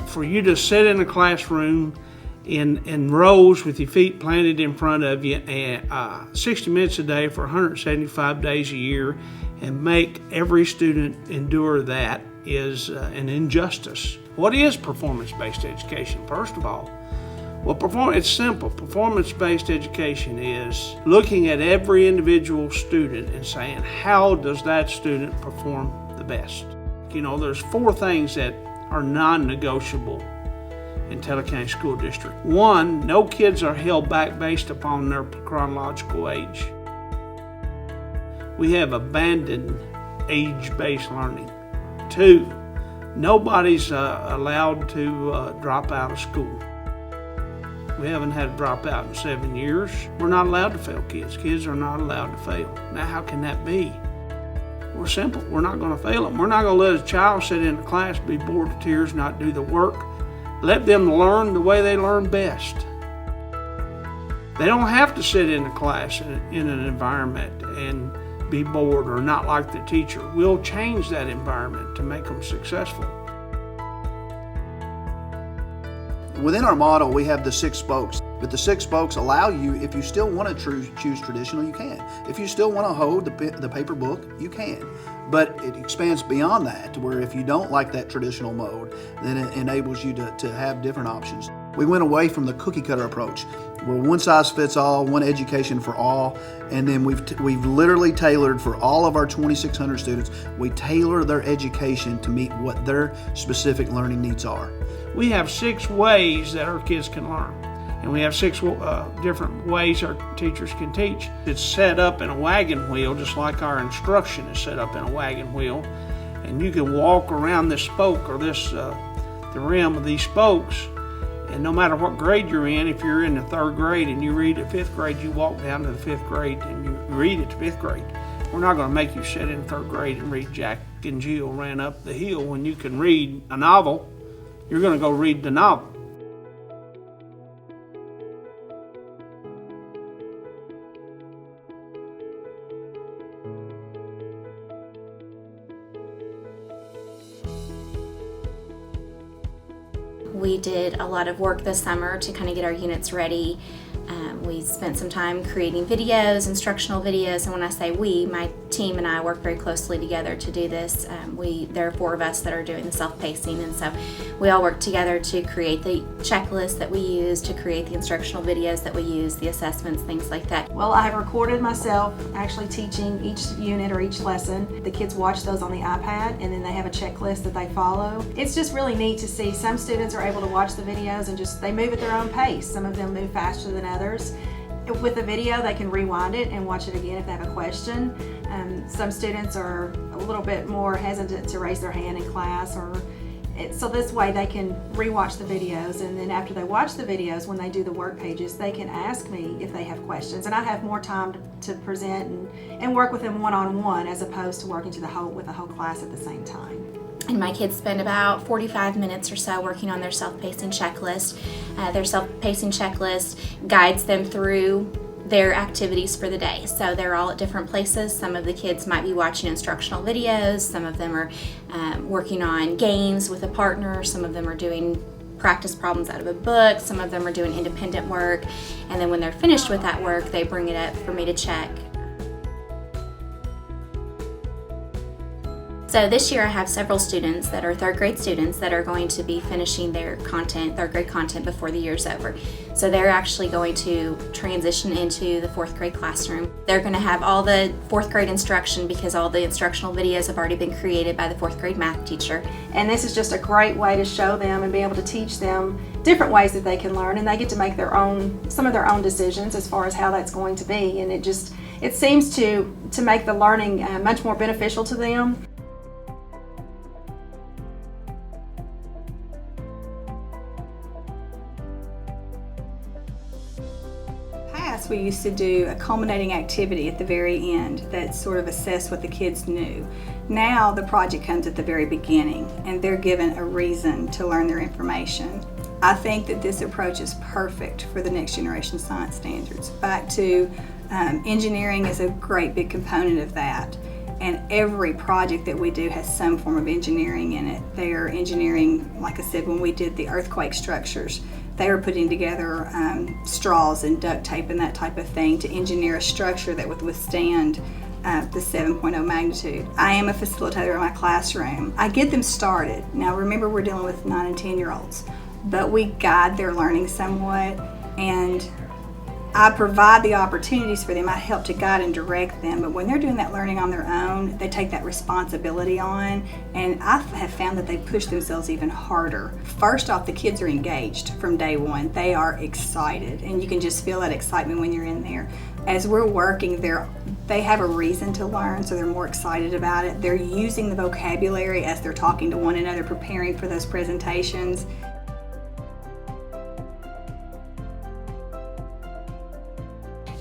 For you to sit in a classroom in rows with your feet planted in front of you, and 60 minutes a day for 175 days a year, and make every student endure that is an injustice. What is performance-based education, first of all? Well, it's simple. Performance-based education is looking at every individual student and saying, how does that student perform the best? You know, there's 4 things that are non-negotiable in Taylor County School District. 1, no kids are held back based upon their chronological age. We have abandoned age-based learning. 2, nobody's allowed to drop out of school. We haven't had a dropout in 7 years. We're not allowed to fail kids. Kids are not allowed to fail. Now, how can that be? We're simple. We're not going to fail them. We're not going to let a child sit in the class, be bored to tears, not do the work. Let them learn the way they learn best. They don't have to sit in the class in an environment and be bored or not like the teacher. We'll change that environment to make them successful. Within our model, we have the 6 spokes, but the 6 spokes allow you, if you still want to choose traditional, you can. If you still want to hold the paper book, you can. But it expands beyond that to where if you don't like that traditional mode, then it enables you to have different options. We went away from the cookie cutter approach, where one size fits all, one education for all, and then we've literally tailored for all of our 2,600 students, we tailor their education to meet what their specific learning needs are. We have 6 ways that our kids can learn, and we have 6 different ways our teachers can teach. It's set up in a wagon wheel, just like our instruction is set up in a wagon wheel, and you can walk around this spoke or the rim of these spokes, and no matter what grade you're in, if you're in the 3rd grade and you read at 5th grade, you walk down to the 5th grade and you read at the 5th grade. We're not going to make you sit in 3rd grade and read Jack and Jill ran up the hill when you can read a novel. You're going to go read the novel. We did a lot of work this summer to kind of get our units ready. We spent some time creating videos, instructional videos, and when I say we, my team and I work very closely together to do this. There are 4 of us that are doing the self-pacing, and so we all work together to create the checklist that we use, to create the instructional videos that we use, the assessments, things like that. Well, I have recorded myself actually teaching each unit or each lesson. The kids watch those on the iPad, and then they have a checklist that they follow. It's just really neat to see some students are able to watch the videos and they move at their own pace. Some of them move faster than others. With the video, they can rewind it and watch it again if they have a question. Some students are a little bit more hesitant to raise their hand in class, so this way they can rewatch the videos, and then after they watch the videos, when they do the work pages, they can ask me if they have questions, and I have more time to present and work with them one-on-one as opposed to working with the whole class at the same time. And my kids spend about 45 minutes or so working on their self-pacing checklist. Their self-pacing checklist guides them through their activities for the day. So they're all at different places. Some of the kids might be watching instructional videos. Some of them are working on games with a partner. Some of them are doing practice problems out of a book. Some of them are doing independent work. And then when they're finished with that work, they bring it up for me to check. So this year I have several students that are 3rd grade students that are going to be finishing their content, 3rd grade content, before the year's over. So they're actually going to transition into the 4th grade classroom. They're going to have all the 4th grade instruction because all the instructional videos have already been created by the 4th grade math teacher. And this is just a great way to show them and be able to teach them different ways that they can learn, and they get to make some of their own decisions as far as how that's going to be. And it seems to make the learning much more beneficial to them. class, we used to do a culminating activity at the very end that sort of assessed what the kids knew. Now the project comes at the very beginning and they're given a reason to learn their information. I think that this approach is perfect for the next generation science standards. Back to engineering is a great big component of that. And every project that we do has some form of engineering in it. They are engineering, like I said, when we did the earthquake structures, they were putting together straws and duct tape and that type of thing to engineer a structure that would withstand the 7.0 magnitude. I am a facilitator in my classroom. I get them started. Now remember, we're dealing with 9 and 10-year-olds, but we guide their learning somewhat, and I provide the opportunities for them. I help to guide and direct them, but when they're doing that learning on their own, they take that responsibility on, and I have found that they push themselves even harder. First off, the kids are engaged from day one. They are excited, and you can just feel that excitement when you're in there. As we're working, they have a reason to learn, so they're more excited about it. They're using the vocabulary as they're talking to one another, preparing for those presentations.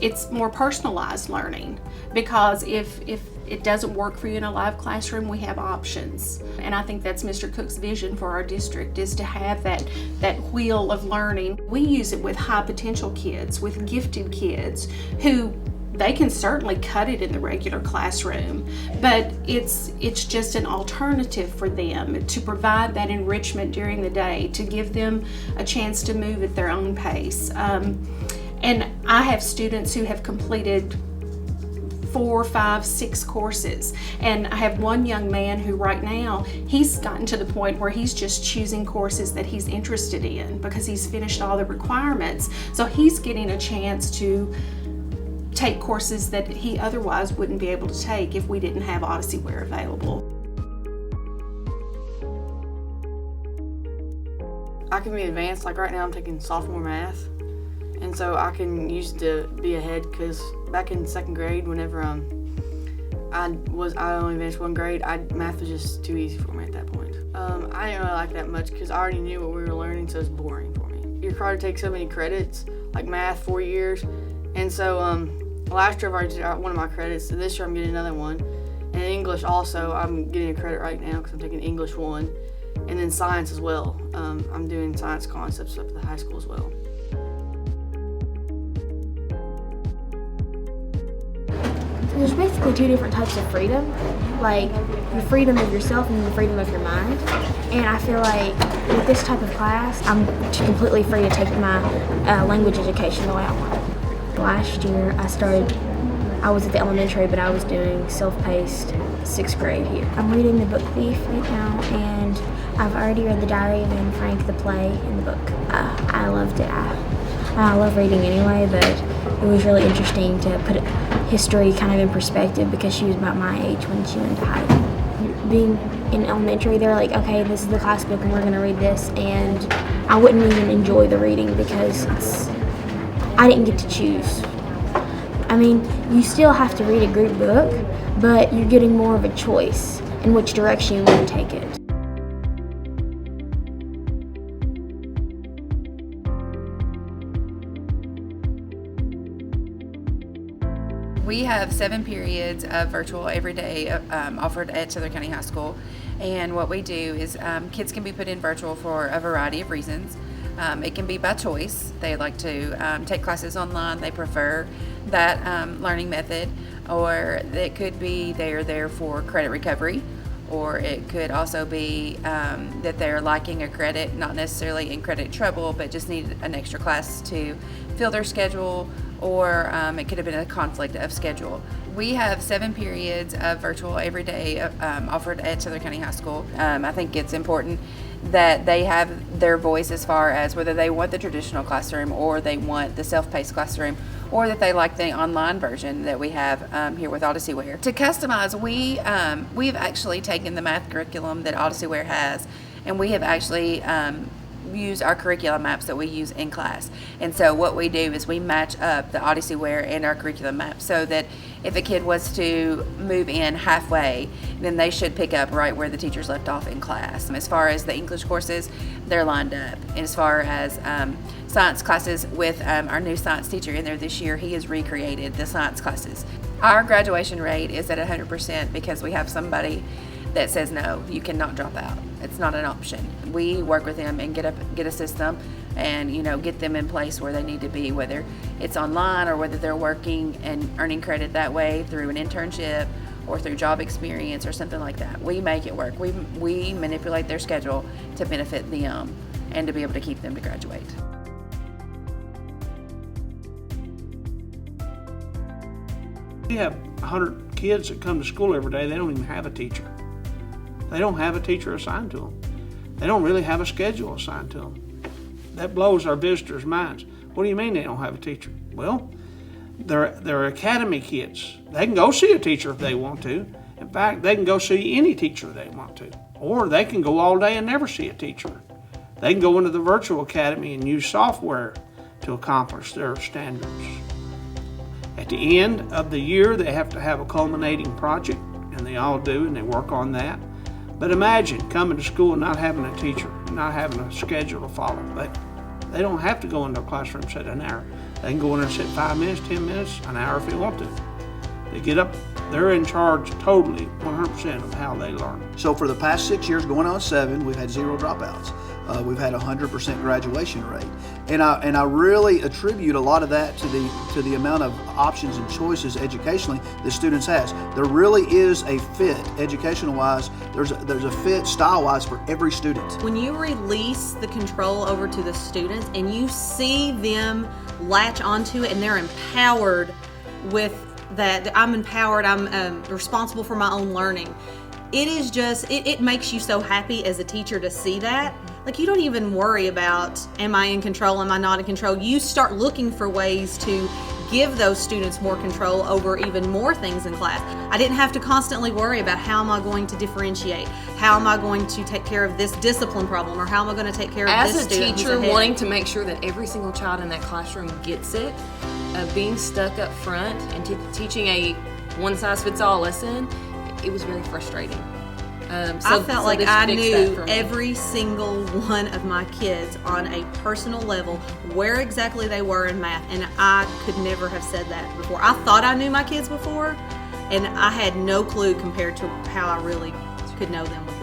It's more personalized learning, because if it doesn't work for you in a live classroom, we have options. And I think that's Mr. Cook's vision for our district, is to have that wheel of learning. We use it with high potential kids, with gifted kids who they can certainly cut it in the regular classroom, but it's just an alternative for them to provide that enrichment during the day, to give them a chance to move at their own pace. And I have students who have completed 4, 5, 6 courses. And I have one young man who right now, he's gotten to the point where he's just choosing courses that he's interested in because he's finished all the requirements. So he's getting a chance to take courses that he otherwise wouldn't be able to take if we didn't have Odysseyware available. I can be advanced, like right now I'm taking sophomore math. And so I can use to be ahead, because back in 2nd grade, whenever I only advanced 1 grade, math was just too easy for me at that point. I didn't really like that much because I already knew what we were learning, so it's boring for me. You're required to take so many credits, like math, 4 years. And so last year I've already got one of my credits, so this year I'm getting another one. And English also, I'm getting a credit right now because I'm taking English 1. And then science as well. I'm doing science concepts up at the high school as well. There's basically 2 different types of freedom, like the freedom of yourself and the freedom of your mind. And I feel like with this type of class, I'm completely free to take my language education the way I want. Last year I was at the elementary, but I was doing self-paced 6th grade here. I'm reading the book Thief right now, and I've already read The Diary of Anne Frank, the play, and the book. I loved it. I love reading anyway, but it was really interesting to put history kind of in perspective because she was about my age when she went to hide. Being in elementary, they're like, okay, this is the class book and we're going to read this, and I wouldn't even enjoy the reading because I didn't get to choose. I mean, you still have to read a group book, but you're getting more of a choice in which direction you want to take it. We have 7 periods of virtual every day offered at Southern County High School, and what we do is kids can be put in virtual for a variety of reasons. It can be by choice. They like to take classes online. They prefer that learning method, or it could be they're there for credit recovery, or it could also be that they're lacking a credit, not necessarily in credit trouble, but just need an extra class to fill their schedule, or it could have been a conflict of schedule. We have 7 periods of virtual every day offered at Southern County High School. I think it's important that they have their voice as far as whether they want the traditional classroom or they want the self-paced classroom, or that they like the online version that we have here with Odysseyware. To customize, we've actually taken the math curriculum that Odysseyware has, and we have actually use our curriculum maps that we use in class. And so what we do is we match up the Odysseyware and our curriculum map so that if a kid was to move in halfway, then they should pick up right where the teachers left off in class. As far as the English courses, they're lined up. And as far as science classes, with our new science teacher in there this year, he has recreated the science classes. Our graduation rate is at 100% because we have somebody that says no, you cannot drop out. It's not an option. We work with them and get a system and get them in place where they need to be, whether it's online or whether they're working and earning credit that way through an internship or through job experience or something like that. We make it work. We manipulate their schedule to benefit them and to be able to keep them to graduate. We have 100 kids that come to school every day. They don't even have a teacher. They don't have a teacher assigned to them. They don't really have a schedule assigned to them. That blows our visitors' minds. What do you mean they don't have a teacher? Well, they're academy kids. They can go see a teacher if they want to. In fact, they can go see any teacher they want to. Or they can go all day and never see a teacher. They can go into the virtual academy and use software to accomplish their standards. At the end of the year, they have to have a culminating project, and they all do, and they work on that. But imagine coming to school and not having a teacher, not having a schedule to follow. They don't have to go into a classroom and sit an hour. They can go in there and sit 5 minutes, 10 minutes, an hour if they want to. They get up, they're in charge totally, 100% of how they learn. So for the past 6 years, going on 7, we've had 0 dropouts. We've had 100% graduation rate, and I really attribute a lot of that to the amount of options and choices educationally the students has. There really is a fit educational wise. There's a fit style wise for every student. When you release the control over to the students and you see them latch onto it and they're empowered with that, I'm empowered, I'm responsible for my own learning. It is just, it makes you so happy as a teacher to see that. Like, you don't even worry about, am I in control, am I not in control? You start looking for ways to give those students more control over even more things in class. I didn't have to constantly worry about how am I going to differentiate? How am I going to take care of this discipline problem? Or how am I going to take care of this student? As a teacher, wanting to make sure that every single child in that classroom gets it, being stuck up front and teaching a one-size-fits-all lesson, it was very frustrating. I felt like I knew every single one of my kids on a personal level, where exactly they were in math, and I could never have said that before. I thought I knew my kids before, and I had no clue compared to how I really could know them with